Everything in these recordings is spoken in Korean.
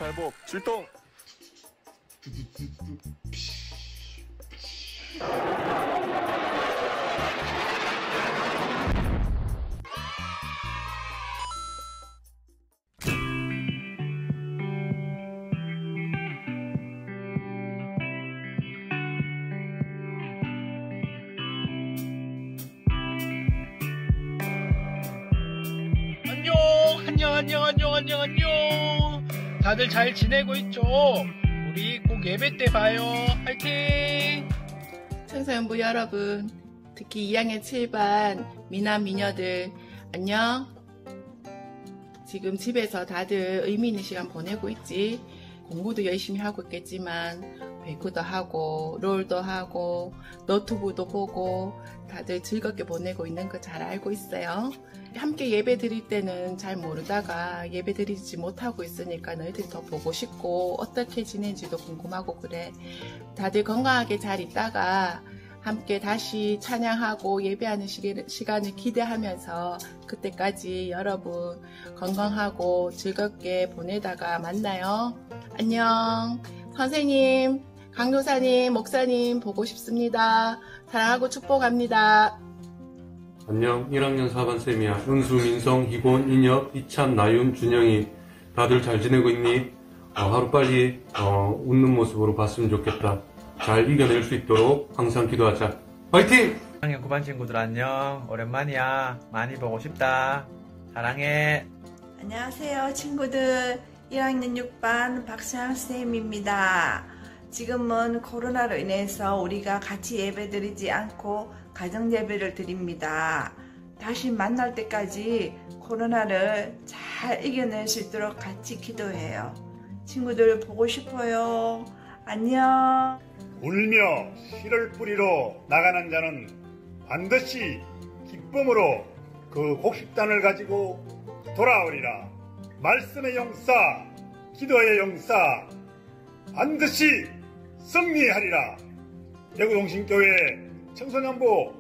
발복 출동. 안녕. 다들 잘 지내고 있죠? 우리 꼭 예배 때 봐요. 화이팅! 청소년부 여러분, 특히 2학년 7반 미남 미녀들 안녕. 지금 집에서 다들 의미 있는 시간 보내고 있지. 공부도 열심히 하고 있겠지만 배구도 하고 롤도 하고 너튜브도 보고 다들 즐겁게 보내고 있는 거 잘 알고 있어요. 함께 예배 드릴 때는 잘 모르다가 예배 드리지 못하고 있으니까 너희들이 더 보고 싶고 어떻게 지내는지도 궁금하고 그래. 다들 건강하게 잘 있다가 함께 다시 찬양하고 예배하는 시간을 기대하면서 그때까지 여러분 건강하고 즐겁게 보내다가 만나요. 안녕. 선생님, 강도사님, 목사님 보고 싶습니다. 사랑하고 축복합니다. 안녕. 1학년 4반 쌤이야. 은수, 민성, 희곤, 인혁, 이찬, 나윤, 준영이 다들 잘 지내고 있니? 하루빨리 웃는 모습으로 봤으면 좋겠다. 잘 이겨낼 수 있도록 항상 기도하자. 화이팅! 1학년 9반 친구들 안녕. 오랜만이야. 많이 보고 싶다. 사랑해. 안녕하세요 친구들. 1학년 6반 박수양 쌤입니다. 지금은 코로나로 인해서 우리가 같이 예배드리지 않고 가정 예배를 드립니다. 다시 만날 때까지 코로나를 잘 이겨낼 수 있도록 같이 기도해요. 친구들 보고 싶어요. 안녕. 울며 씨를 뿌리러 나가는 자는 반드시 기쁨으로 그 곡식단을 가지고 돌아오리라. 말씀의 용사, 기도의 용사 반드시 승리하리라. 대구동신교회 청소년부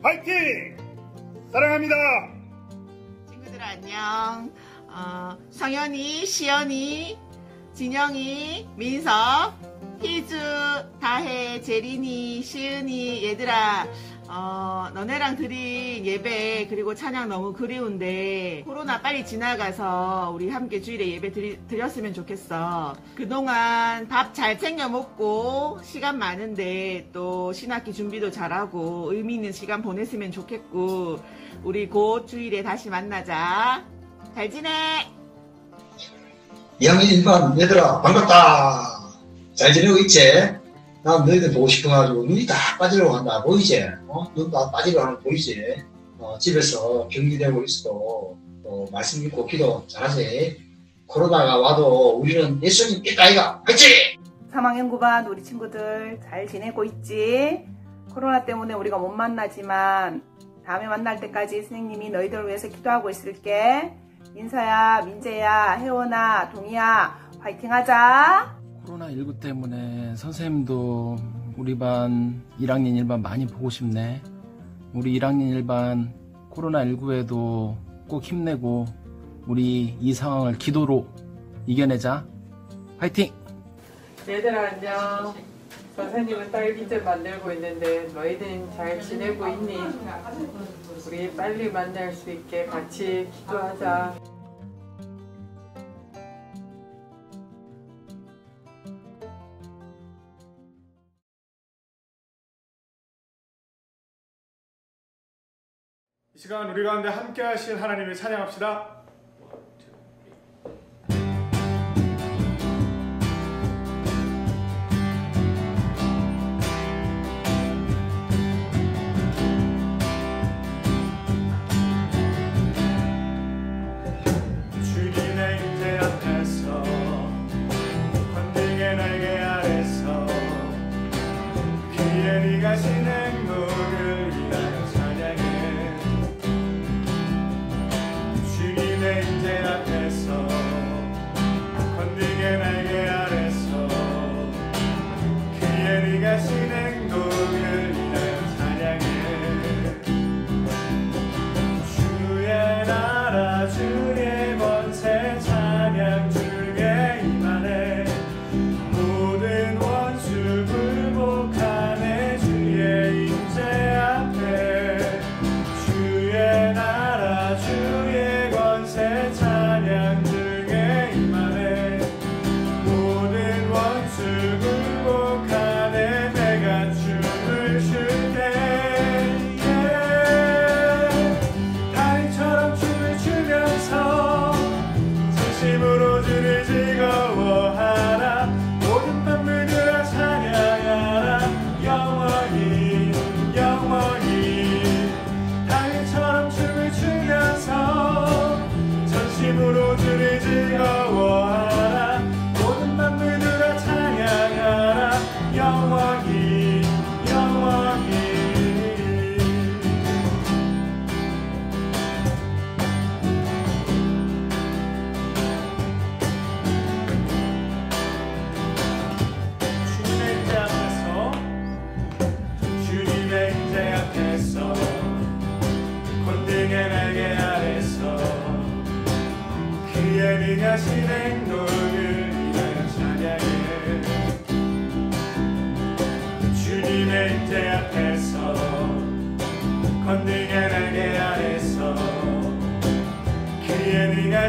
파이팅! 사랑합니다. 친구들 안녕. 성현이, 시연이, 진영이, 민석, 희주, 다혜, 재린이, 시은이 얘들아 너네랑 드린 예배 그리고 찬양 너무 그리운데 코로나 빨리 지나가서 우리 함께 주일에 예배 드렸으면 좋겠어. 그동안 밥 잘 챙겨 먹고 시간 많은데 또 신학기 준비도 잘하고 의미 있는 시간 보냈으면 좋겠고 우리 곧 주일에 다시 만나자. 잘 지내. 2학년 1반 얘들아 반갑다. 잘 지내고 있지? 나 너희들 보고 싶어가지고 눈이 다 빠지려고 한다. 보이지? 눈 다 빠지려고 하는 거 보이지? 집에서 격리되고 있어도 말씀 믿고 기도 잘하지. 코로나가 와도 우리는 예수님 믿다 아이가. 그치? 3학년 9반 우리 친구들 잘 지내고 있지? 코로나 때문에 우리가 못 만나지만 다음에 만날 때까지 선생님이 너희들을 위해서 기도하고 있을게. 민서야, 민재야, 혜원아, 동이야 화이팅 하자. 코로나19 때문에 선생님도 우리 반 1학년 1반 많이 보고 싶네. 우리 1학년 1반 코로나19에도 꼭 힘내고 우리 이 상황을 기도로 이겨내자. 화이팅! 얘들아 안녕. 선생님은 딸기잼 만들고 있는데 너희들은 잘 지내고 있니? 우리 빨리 만날 수 있게 같이 기도하자. 이 시간 우리 가운데 함께 하신 하나님을 찬양합시다. 주님의 임재 앞에서 권능의 날개 아래서 그의 리 가신 행복을 인하여 찬양해. 주님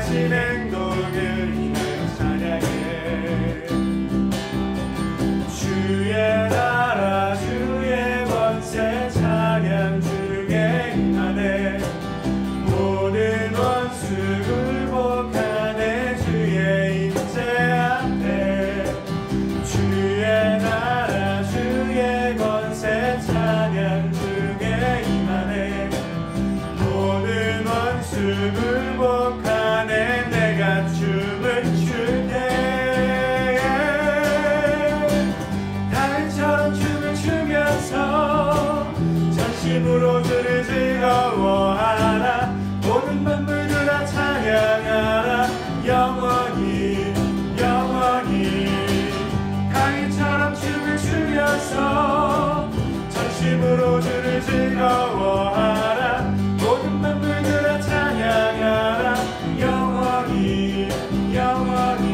하신 행동을 인하여 찬양해. 주의 나라 주의 권세 찬양 중에 임하네. 모든 원수 굴복하네. 주의 임재 앞에 주의 나라 주의 권세 찬양 중에 임하네. 모든 원수 굴복하네. 내가 춤을 출때 달처럼 춤을 추면서 전심으로 주를 즐거워하라. 모든 만물들아 찬양하라. 영원히 영원히 강인처럼 춤을 추면서 전심으로 주를 즐거워하라. 모든 만물들아 찬양하라. 영원히 영원히.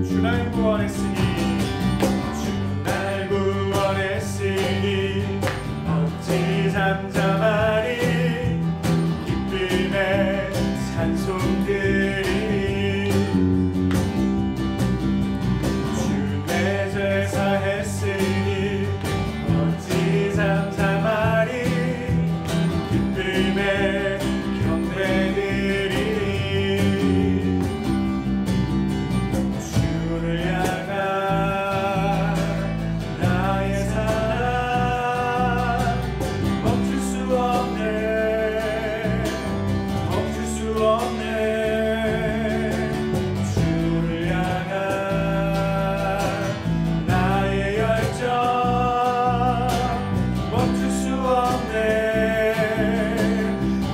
주 날 구원했으니 주 날 구원했으니 어찌 잠잠하리. 기쁨의 찬송들이 주 내 죄 사했으니 어찌 잠잠하리. 기쁨의 경배들이 주를 향한 나의 사랑 멈출 수 없네. 멈출 수 없네. 주를 향한 나의 열정 멈출 수 없네.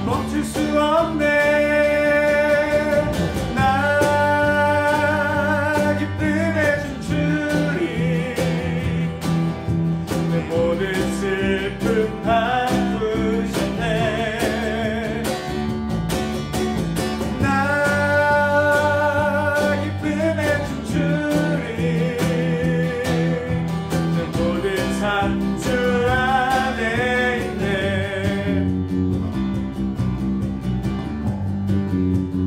멈출 수 없네. 나 기쁨에 춤추리. 내 모든 슬픔 바꾸셨네. 나 기쁨에 춤추리. 내 모든 삶 주 안에 있네.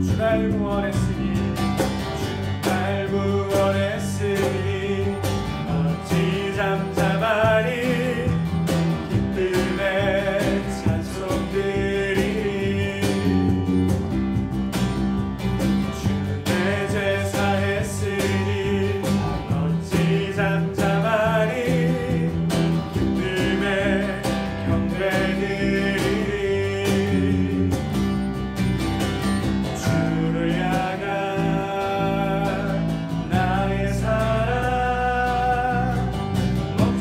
주 날 구원했으니 주 날 구원했으니 어찌 잠잠하리. 기쁨의 찬송들이 주 내 죄 사했으니 어찌 잠잠하리. 기쁨의 경배들이 주를 향한 나의 사랑 멈출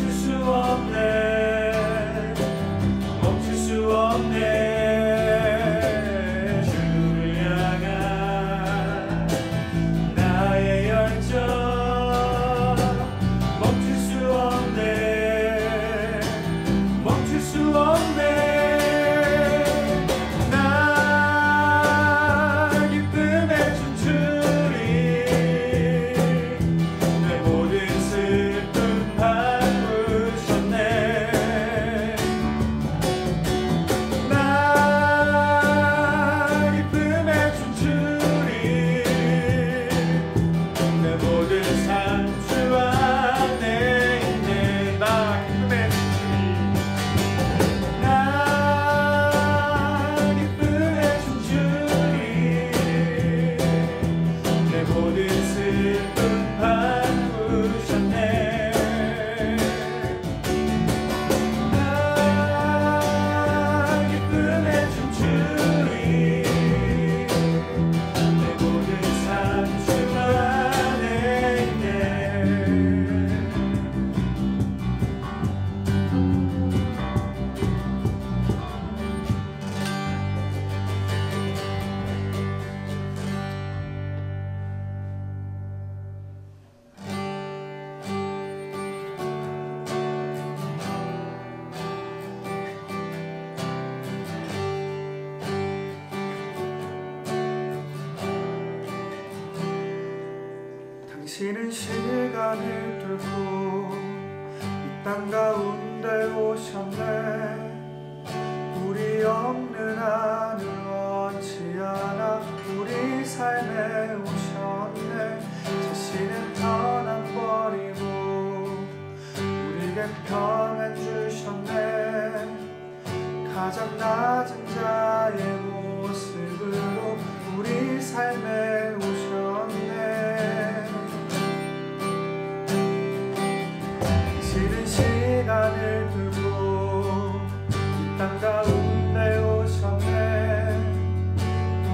지치는 시간을 뚫고 이 땅 가운데 오셨네. 우리 없는 하늘 원치 않아 우리 삶에 오셨네. 자신의 편안 버리고 우리에게 평안 주셨네. 가장 낮은 자의 모습으로 우리 삶에 오셨네. 싫은 시간을 두고 이 땅 가운데 오셨네.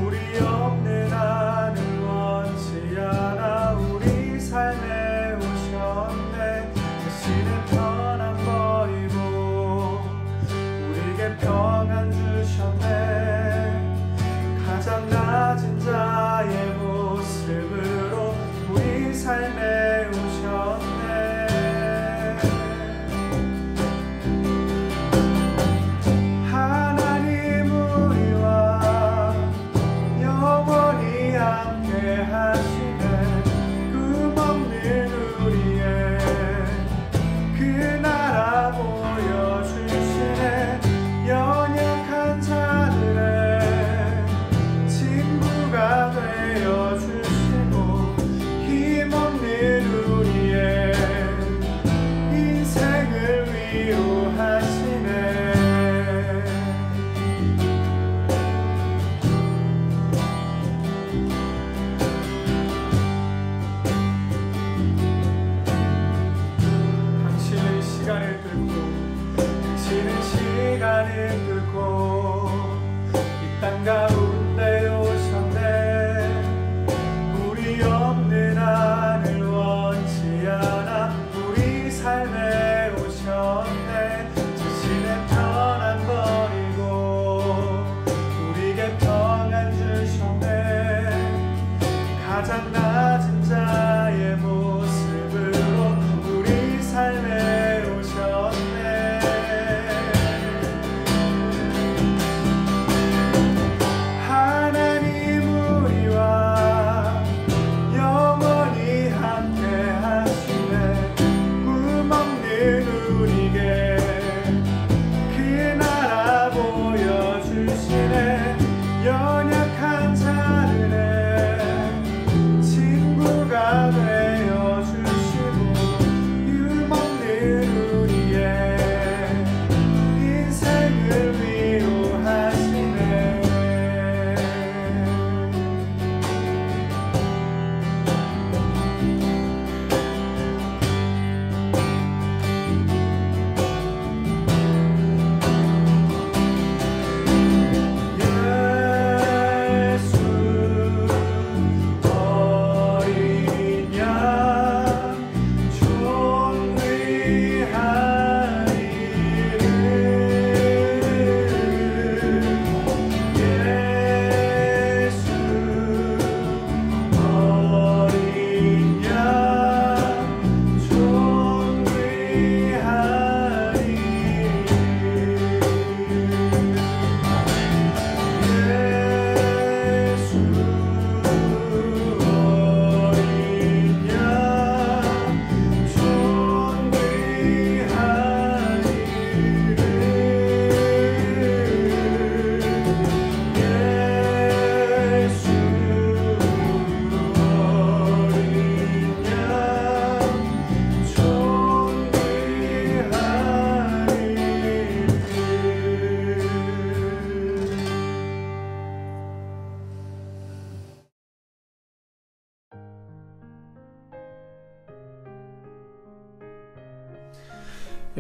우리 없는 하늘 원치 않아 우리 삶에 오셨네. 자신의 편안 버리고 우리에게 평안 주셨네. 가장 낮은 자의 모습으로 우리 삶에 오셨네. 하나님 우리와 영원히 함께 하시네. 꿈없는 우리의 그 나라 보여주시네. 연약한 자들의 친구가 되어주시고 힘없는 우리의 인생을 위로하시네. 당신의 시간을 뚫고 이 땅 가운데 오셨네. 우리 없는 하늘 원치 않아 우리 삶에 오셨네. 자신의 편안 버리고 우리에게 평안 주셨네. 가장 낮은 자의 모습으로 우리 삶에 오셨네. 하나님 우리와 영원히 함께 하시네. 꿈없는 우리에게 그 나라 보여주시네. 연약한 자들의 친구가 되어주시고 힘없는 우리의 인생을 위로하시네. 예수 어린 양 존귀하리를. 예수 어린 양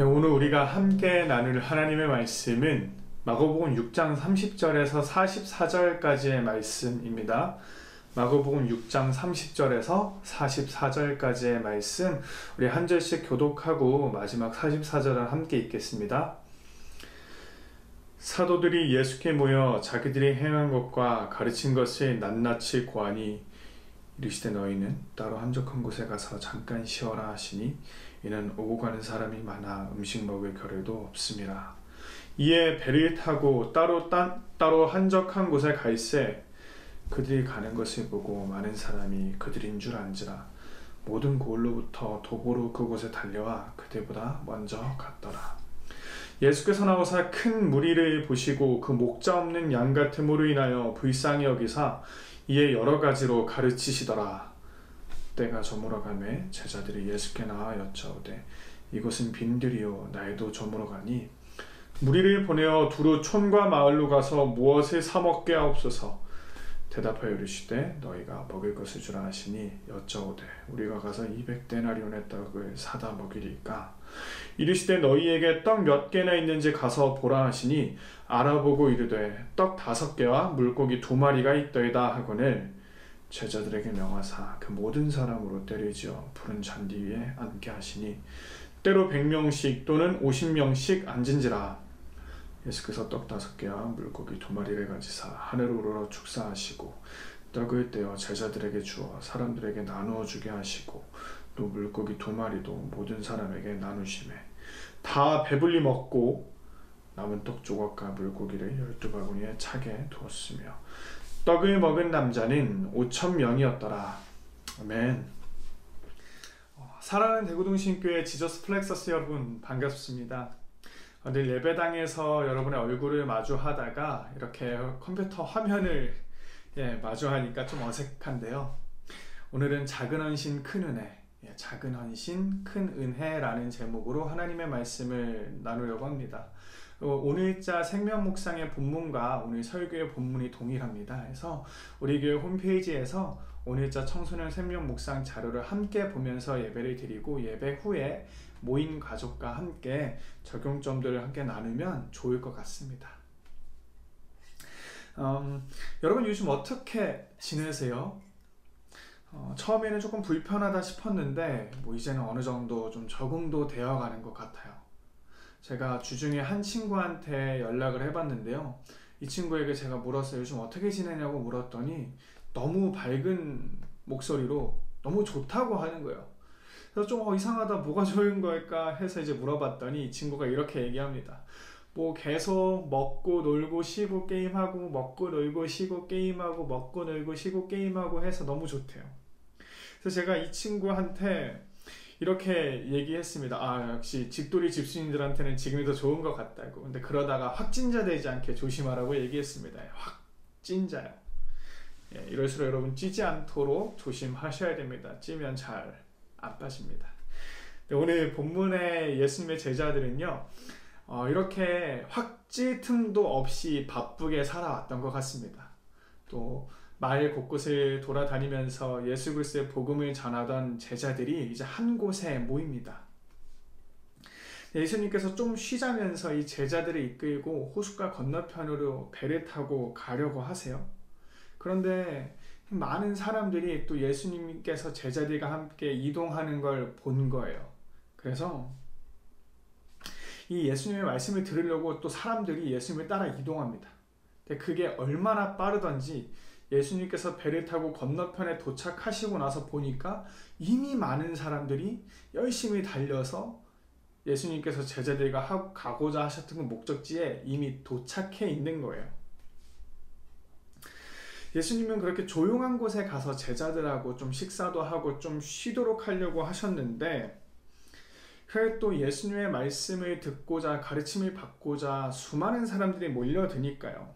오늘 우리가 함께 나눌 하나님의 말씀은 마가복음 6장 30절에서 44절까지의 말씀입니다. 마가복음 6장 30절에서 44절까지의 말씀, 우리 한 절씩 교독하고 마지막 44절을 함께 읽겠습니다. 사도들이 예수께 모여 자기들이 행한 것과 가르친 것을 낱낱이 고하니 이르시되 너희는 따로 한적한 곳에 가서 잠깐 쉬어라 하시니 이는 오고 가는 사람이 많아 음식 먹을 겨를도 없음이라. 이에 배를 타고 따로 한적한 곳에 갈새 그들이 가는 것을 보고 많은 사람이 그들인 줄 안지라. 모든 고을로부터 도보로 그곳에 달려와 그들보다 먼저 갔더라. 예수께서 나오사 큰 무리를 보시고 그 목자 없는 양 같음으로 인하여 불쌍히 여기사 이에 여러 가지로 가르치시더라. 때가 저물어가매 제자들이 예수께 나와 여짜오되 이곳은 빈들이요 나에도 저물어가니 무리를 보내어 두루 촌과 마을로 가서 무엇을 사 먹게 하옵소서. 대답하여 이르시되 너희가 먹을 것을 주라 하시니 여짜오되 우리가 가서 200데나리온의 떡을 사다 먹이리까. 이르시되 너희에게 떡 몇 개나 있는지 가서 보라 하시니 알아보고 이르되 떡 5개와 물고기 2마리가 있더이다 하거늘 제자들에게 명하사 그 모든 사람으로 때를 지어 푸른 잔디 위에 앉게 하시니 때로 100명씩 또는 50명씩 앉은지라. 예수께서 떡 5개와 물고기 2마리를 가지사 하늘을 우러러 축사하시고 떡을 떼어 제자들에게 주어 사람들에게 나누어 주게 하시고 또 물고기 2마리도 모든 사람에게 나누시매 다 배불리 먹고 남은 떡 조각과 물고기를 12바구니에 차게 두었으며 떡을 먹은 남자는 5,000명이었더라. 아멘. 사랑하는 대구동신교회 지저스 플렉서스 여러분 반갑습니다. 늘 예배당에서 여러분의 얼굴을 마주하다가 이렇게 컴퓨터 화면을 마주하니까 좀 어색한데요. 오늘은 작은 헌신 큰 은혜, 작은 헌신 큰 은혜라는 제목으로 하나님의 말씀을 나누려고 합니다. 오늘자 생명묵상의 본문과 오늘 설교의 본문이 동일합니다. 그래서 우리 교회 홈페이지에서 오늘자 청소년 생명묵상 자료를 함께 보면서 예배를 드리고 예배 후에 모인 가족과 함께 적용점들을 함께 나누면 좋을 것 같습니다. 여러분 요즘 어떻게 지내세요? 처음에는 조금 불편하다 싶었는데 이제는 어느 정도 좀 적응도 되어 가는 것 같아요. 제가 주중에 한 친구한테 연락을 해봤는데요. 이 친구에게 제가 물었어요. 요즘 어떻게 지내냐고 물었더니 너무 밝은 목소리로 너무 좋다고 하는 거예요. 그래서 좀 이상하다, 뭐가 좋은 걸까 해서 이제 물어봤더니 이 친구가 이렇게 얘기합니다. 계속 먹고 놀고 쉬고 게임하고 먹고 놀고 쉬고 게임하고 먹고 놀고 쉬고 게임하고 해서 너무 좋대요. 그래서 제가 이 친구한테 이렇게 얘기했습니다. 역시 집돌이 집주인들한테는 지금이 더 좋은 것 같다고. 근데 그러다가 확진자 되지 않게 조심하라고 얘기했습니다. 확진자요. 이럴수록 여러분 찌지 않도록 조심하셔야 됩니다. 찌면 잘 안 빠집니다. 오늘 본문의 예수님의 제자들은요, 이렇게 확질 틈도 없이 바쁘게 살아왔던 것 같습니다. 또 마을 곳곳을 돌아다니면서 예수 그리스도의 복음을 전하던 제자들이 이제 한 곳에 모입니다. 예수님께서 좀 쉬자면서 이 제자들을 이끌고 호숫가 건너편으로 배를 타고 가려고 하세요. 그런데 많은 사람들이 또 예수님께서 제자들과 함께 이동하는 걸 본 거예요. 그래서 이 예수님의 말씀을 들으려고 또 사람들이 예수님을 따라 이동합니다. 그게 얼마나 빠르던지 예수님께서 배를 타고 건너편에 도착하시고 나서 보니까 이미 많은 사람들이 열심히 달려서 예수님께서 제자들과 가고자 하셨던 그 목적지에 이미 도착해 있는 거예요. 예수님은 그렇게 조용한 곳에 가서 제자들하고 좀 식사도 하고 좀 쉬도록 하려고 하셨는데 그래 또 예수님의 말씀을 듣고자 가르침을 받고자 수많은 사람들이 몰려드니까요.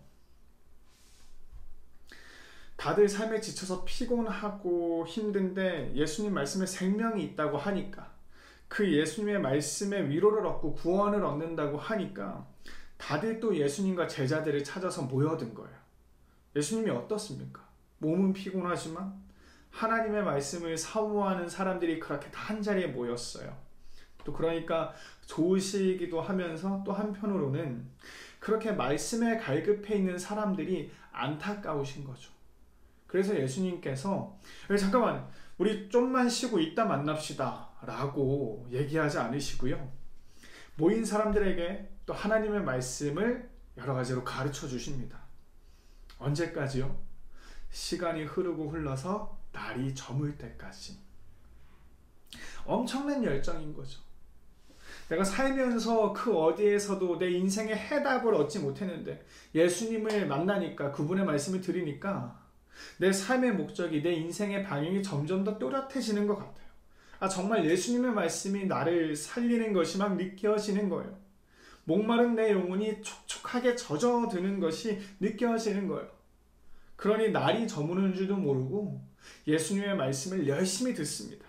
다들 삶에 지쳐서 피곤하고 힘든데 예수님 말씀에 생명이 있다고 하니까 그 예수님의 말씀에 위로를 얻고 구원을 얻는다고 하니까 다들 또 예수님과 제자들을 찾아서 모여든 거예요. 예수님이 어떻습니까? 몸은 피곤하지만 하나님의 말씀을 사모하는 사람들이 그렇게 다 한자리에 모였어요. 또 그러니까 좋으시기도 하면서 또 한편으로는 그렇게 말씀에 갈급해 있는 사람들이 안타까우신 거죠. 그래서 예수님께서 잠깐만 우리 좀만 쉬고 이따 만납시다 라고 얘기하지 않으시고요. 모인 사람들에게 또 하나님의 말씀을 여러 가지로 가르쳐 주십니다. 언제까지요? 시간이 흐르고 흘러서 날이 저물 때까지. 엄청난 열정인 거죠. 내가 살면서 그 어디에서도 내 인생의 해답을 얻지 못했는데 예수님을 만나니까 그분의 말씀을 들으니까 내 삶의 목적이 내 인생의 방향이 점점 더 또렷해지는 것 같아요. 정말 예수님의 말씀이 나를 살리는 것이 막 느껴지는 거예요. 목마른 내 영혼이 촉촉하게 젖어드는 것이 느껴지는 거예요. 그러니 날이 저무는 줄도 모르고 예수님의 말씀을 열심히 듣습니다.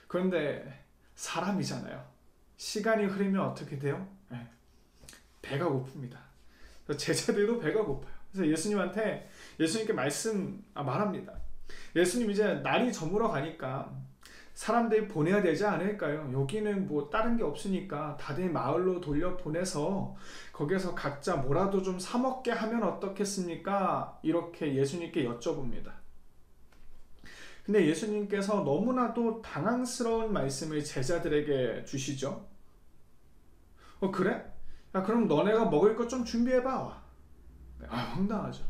그런데 사람이잖아요. 시간이 흐르면 어떻게 돼요? 배가 고픕니다. 제자들도 배가 고파요. 그래서 예수님께 말합니다. 예수님, 이제 날이 저물어 가니까 사람들이 보내야 되지 않을까요? 여기는 뭐 다른 게 없으니까 다들 마을로 돌려보내서 거기서 각자 뭐라도 좀 사 먹게 하면 어떻겠습니까? 이렇게 예수님께 여쭤봅니다. 근데 예수님께서 너무나도 당황스러운 말씀을 제자들에게 주시죠. 그래? 야, 그럼 너네가 먹을 것 좀 준비해봐. 황당하죠.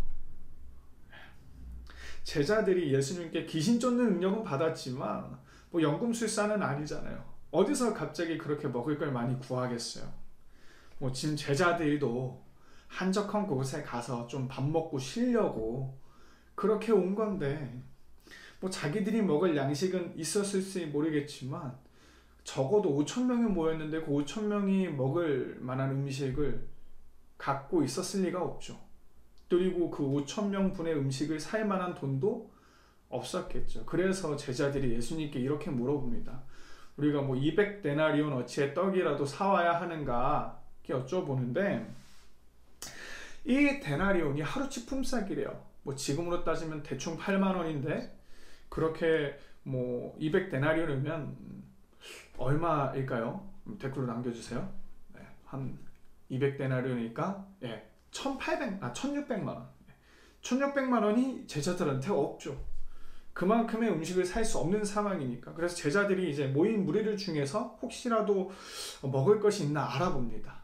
제자들이 예수님께 귀신 쫓는 능력은 받았지만 뭐 연금술사는 아니잖아요. 어디서 갑자기 그렇게 먹을 걸 많이 구하겠어요. 뭐 지금 제자들도 한적한 곳에 가서 좀 밥 먹고 쉬려고 그렇게 온 건데, 뭐 자기들이 먹을 양식은 있었을지 모르겠지만 적어도 5,000명이 모였는데 그 5,000명이 먹을 만한 음식을 갖고 있었을 리가 없죠. 그리고 그 5,000명 분의 음식을 살 만한 돈도 없었겠죠. 그래서 제자들이 예수님께 이렇게 물어봅니다. 우리가 뭐 200데나리온 어치의 떡이라도 사와야 하는가 이렇게 여쭤보는데, 이 데나리온이 하루치 품삯이래요. 뭐 지금으로 따지면 대충 8만 원인데 그렇게 뭐 200데나리온이면 얼마일까요? 댓글로 남겨주세요. 한 200데나리온이니까 1,600만 원. 1,600만 원이 제자들한테 없죠. 그만큼의 음식을 살 수 없는 상황이니까. 그래서 제자들이 이제 모인 무리들 중에서 혹시라도 먹을 것이 있나 알아봅니다.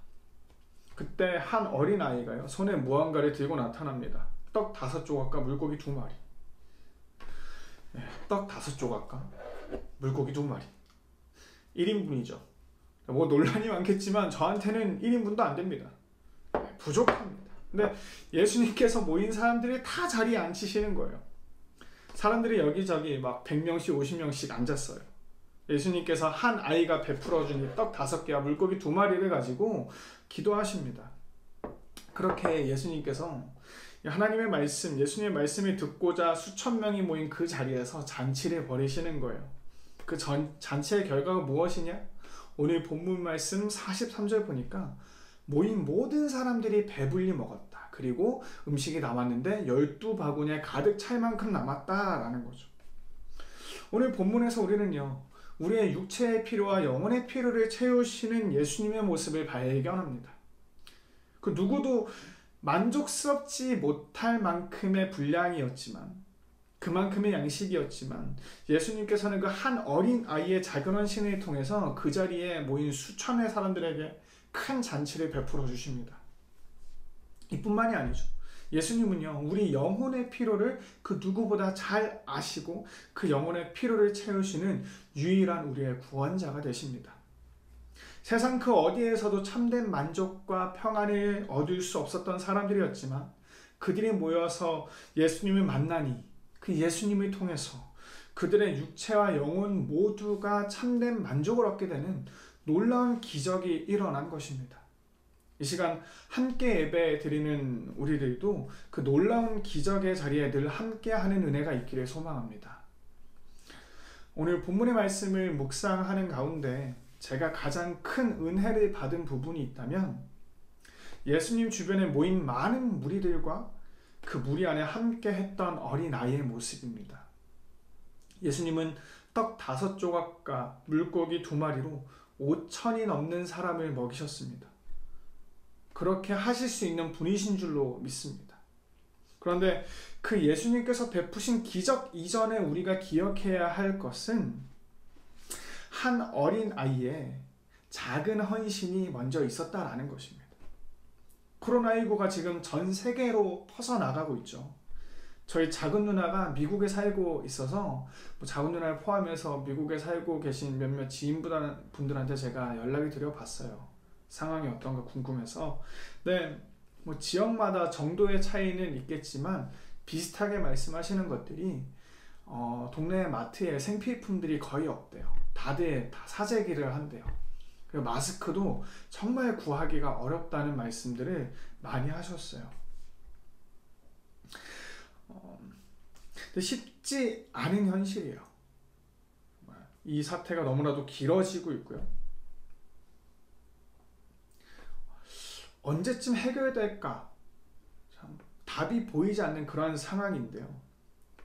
그때 한 어린아이가요, 손에 무언가를 들고 나타납니다. 떡 5조각과 물고기 2마리. 떡 5조각과 물고기 2마리. 1인분이죠. 뭐 논란이 많겠지만 저한테는 1인분도 안 됩니다. 부족합니다. 근데 예수님께서 모인 사람들이 다 자리에 앉히시는 거예요. 사람들이 여기저기 막 100명씩 50명씩 앉았어요. 예수님께서 한 아이가 베풀어준 이 떡 5개와 물고기 2마리를 가지고 기도하십니다. 그렇게 예수님께서 하나님의 말씀, 예수님의 말씀을 듣고자 수천 명이 모인 그 자리에서 잔치를 벌이시는 거예요. 그 잔치의 결과가 무엇이냐? 오늘 본문 말씀 43절 보니까 모인 모든 사람들이 배불리 먹었다. 그리고 음식이 남았는데 12바구니에 가득 찰 만큼 남았다라는 거죠. 오늘 본문에서 우리는요, 우리의 육체의 필요와 영혼의 필요를 채우시는 예수님의 모습을 발견합니다. 그 누구도 만족스럽지 못할 만큼의 분량이었지만, 그만큼의 양식이었지만 예수님께서는 그 한 어린 아이의 작은 헌신을 통해서 그 자리에 모인 수천의 사람들에게 큰 잔치를 베풀어 주십니다. 이뿐만이 아니죠. 예수님은요, 우리 영혼의 필요를 그 누구보다 잘 아시고 그 영혼의 필요를 채우시는 유일한 우리의 구원자가 되십니다. 세상 그 어디에서도 참된 만족과 평안을 얻을 수 없었던 사람들이었지만 그들이 모여서 예수님을 만나니 그 예수님을 통해서 그들의 육체와 영혼 모두가 참된 만족을 얻게 되는 놀라운 기적이 일어난 것입니다. 이 시간 함께 예배 드리는 우리들도 그 놀라운 기적의 자리에 늘 함께하는 은혜가 있기를 소망합니다. 오늘 본문의 말씀을 묵상하는 가운데 제가 가장 큰 은혜를 받은 부분이 있다면 예수님 주변에 모인 많은 무리들과 그 무리 안에 함께 했던 어린아이의 모습입니다. 예수님은 떡 5조각과 물고기 2마리로 5,000이 넘는 사람을 먹이셨습니다. 그렇게 하실 수 있는 분이신 줄로 믿습니다. 그런데 그 예수님께서 베푸신 기적 이전에 우리가 기억해야 할 것은 한 어린 아이의 작은 헌신이 먼저 있었다라는 것입니다. 코로나19가 지금 전 세계로 퍼져나가고 있죠. 저희 작은 누나가 미국에 살고 있어서 작은 누나를 포함해서 미국에 살고 계신 몇몇 지인분들한테 제가 연락을 드려봤어요. 상황이 어떤가 궁금해서. 네, 뭐 지역마다 정도의 차이는 있겠지만 비슷하게 말씀하시는 것들이 동네 마트에 생필품들이 거의 없대요. 다들 다 사재기를 한대요. 그리고 마스크도 정말 구하기가 어렵다는 말씀들을 많이 하셨어요. 근데 쉽지 않은 현실이에요. 이 사태가 너무나도 길어지고 있고요. 언제쯤 해결될까? 참 답이 보이지 않는 그러한 상황인데요.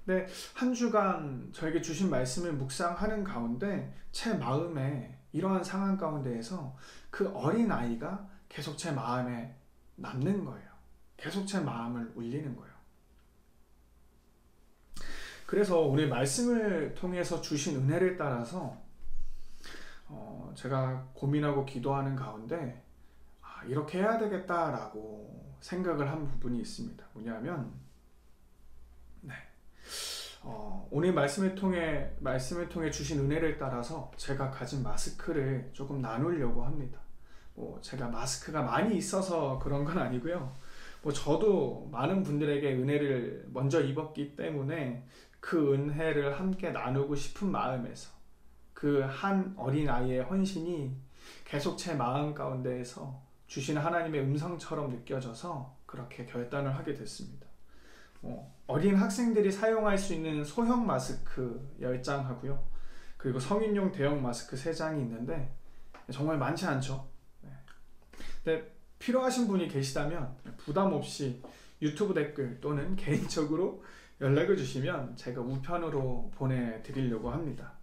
근데 한 주간 저에게 주신 말씀을 묵상하는 가운데 제 마음에 이러한 상황 가운데에서 그 어린 아이가 계속 제 마음에 남는 거예요. 계속 제 마음을 울리는 거예요. 그래서 오늘 말씀을 통해서 주신 은혜를 따라서 제가 고민하고 기도하는 가운데 이렇게 해야 되겠다라고 생각을 한 부분이 있습니다. 뭐냐면 오늘 말씀을 통해 주신 은혜를 따라서 제가 가진 마스크를 조금 나누려고 합니다. 제가 마스크가 많이 있어서 그런 건 아니고요. 저도 많은 분들에게 은혜를 먼저 입었기 때문에 그 은혜를 함께 나누고 싶은 마음에서 그 한 어린아이의 헌신이 계속 제 마음 가운데에서 주신 하나님의 음성처럼 느껴져서 그렇게 결단을 하게 됐습니다. 어린 학생들이 사용할 수 있는 소형 마스크 10장 하고요. 그리고 성인용 대형 마스크 3장이 있는데 정말 많지 않죠. 근데 필요하신 분이 계시다면 부담 없이 유튜브 댓글 또는 개인적으로 연락을 주시면 제가 우편으로 보내드리려고 합니다.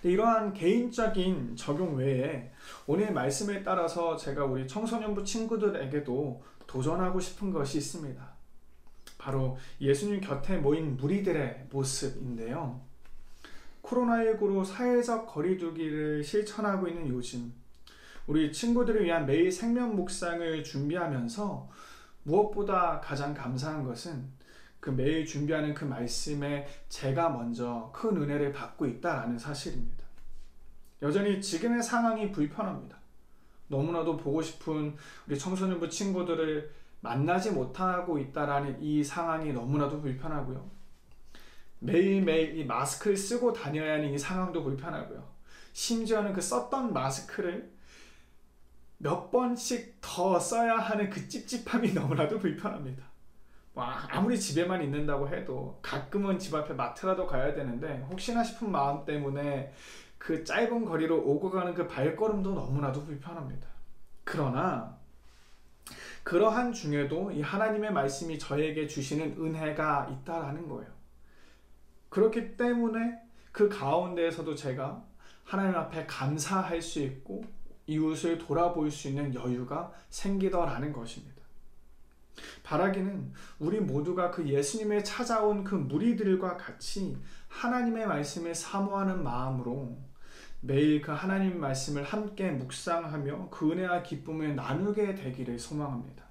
이러한 개인적인 적용 외에 오늘 말씀에 따라서 제가 우리 청소년부 친구들에게도 도전하고 싶은 것이 있습니다. 바로 예수님 곁에 모인 무리들의 모습인데요. 코로나19로 사회적 거리두기를 실천하고 있는 요즘 우리 친구들을 위한 매일 생명 묵상을 준비하면서 무엇보다 가장 감사한 것은 그 매일 준비하는 그 말씀에 제가 먼저 큰 은혜를 받고 있다는 사실입니다. 여전히 지금의 상황이 불편합니다. 너무나도 보고 싶은 우리 청소년부 친구들을 만나지 못하고 있다는 이 상황이 너무나도 불편하고요. 매일매일 이 마스크를 쓰고 다녀야 하는 이 상황도 불편하고요. 심지어는 그 썼던 마스크를 몇 번씩 더 써야 하는 그 찝찝함이 너무나도 불편합니다. 아무리 집에만 있는다고 해도 가끔은 집 앞에 마트라도 가야 되는데 혹시나 싶은 마음 때문에 그 짧은 거리로 오고 가는 그 발걸음도 너무나도 불편합니다. 그러나 그러한 중에도 이 하나님의 말씀이 저에게 주시는 은혜가 있다라는 거예요. 그렇기 때문에 그 가운데에서도 제가 하나님 앞에 감사할 수 있고 이웃을 돌아볼 수 있는 여유가 생기더라는 것입니다. 바라기는 우리 모두가 그 예수님을 찾아온 그 무리들과 같이 하나님의 말씀을 사모하는 마음으로 매일 그 하나님 말씀을 함께 묵상하며 그 은혜와 기쁨을 나누게 되기를 소망합니다.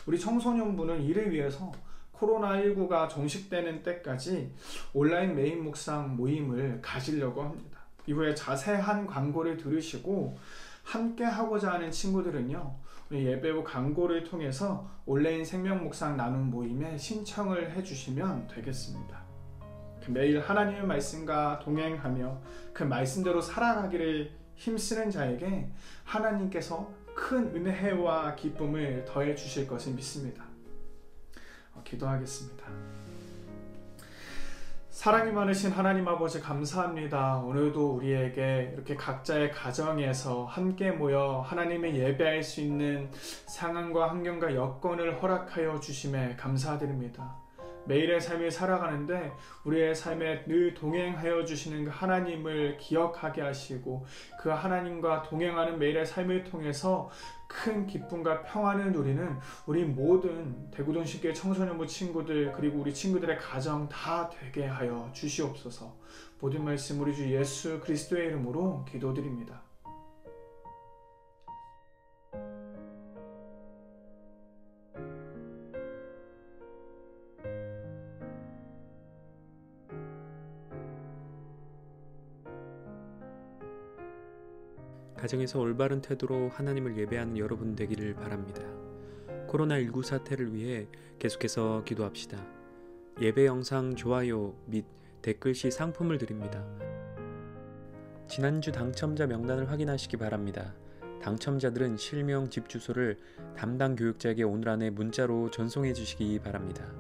우리 청소년부는 이를 위해서 코로나19가 종식되는 때까지 온라인 메인 묵상 모임을 가지려고 합니다. 이후에 자세한 광고를 들으시고 함께 하고자 하는 친구들은요, 우리 예배 후 광고를 통해서 온라인 생명 묵상 나눔 모임에 신청을 해주시면 되겠습니다. 매일 하나님의 말씀과 동행하며 그 말씀대로 살아가기를 힘쓰는 자에게 하나님께서 큰 은혜와 기쁨을 더해 주실 것을 믿습니다. 기도하겠습니다. 사랑이 많으신 하나님 아버지 감사합니다. 오늘도 우리에게 이렇게 각자의 가정에서 함께 모여 하나님의 예배할 수 있는 상황과 환경과 여건을 허락하여 주심에 감사드립니다. 매일의 삶을 살아가는데 우리의 삶에 늘 동행하여 주시는 그 하나님을 기억하게 하시고 그 하나님과 동행하는 매일의 삶을 통해서 큰 기쁨과 평안을 누리는 우리 모든 대구동식교회 청소년부 친구들 그리고 우리 친구들의 가정 다 되게 하여 주시옵소서. 모든 말씀 우리 주 예수 그리스도의 이름으로 기도드립니다. 가정에서 올바른 태도로 하나님을 예배하는 여러분 되기를 바랍니다. 코로나19 사태를 위해 계속해서 기도합시다. 예배 영상 좋아요 및 댓글 시 상품을 드립니다. 지난주 당첨자 명단을 확인하시기 바랍니다. 당첨자들은 실명, 집 주소를 담당 교육자에게 오늘 안에 문자로 전송해 주시기 바랍니다.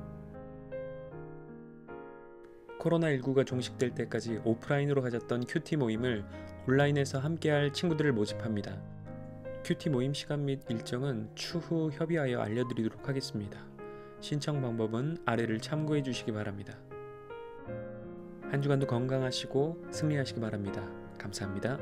코로나19가 종식될 때까지 오프라인으로 가졌던 큐티 모임을 온라인에서 함께할 친구들을 모집합니다. 큐티 모임 시간 및 일정은 추후 협의하여 알려드리도록 하겠습니다. 신청 방법은 아래를 참고해 주시기 바랍니다. 한 주간도 건강하시고 승리하시기 바랍니다. 감사합니다.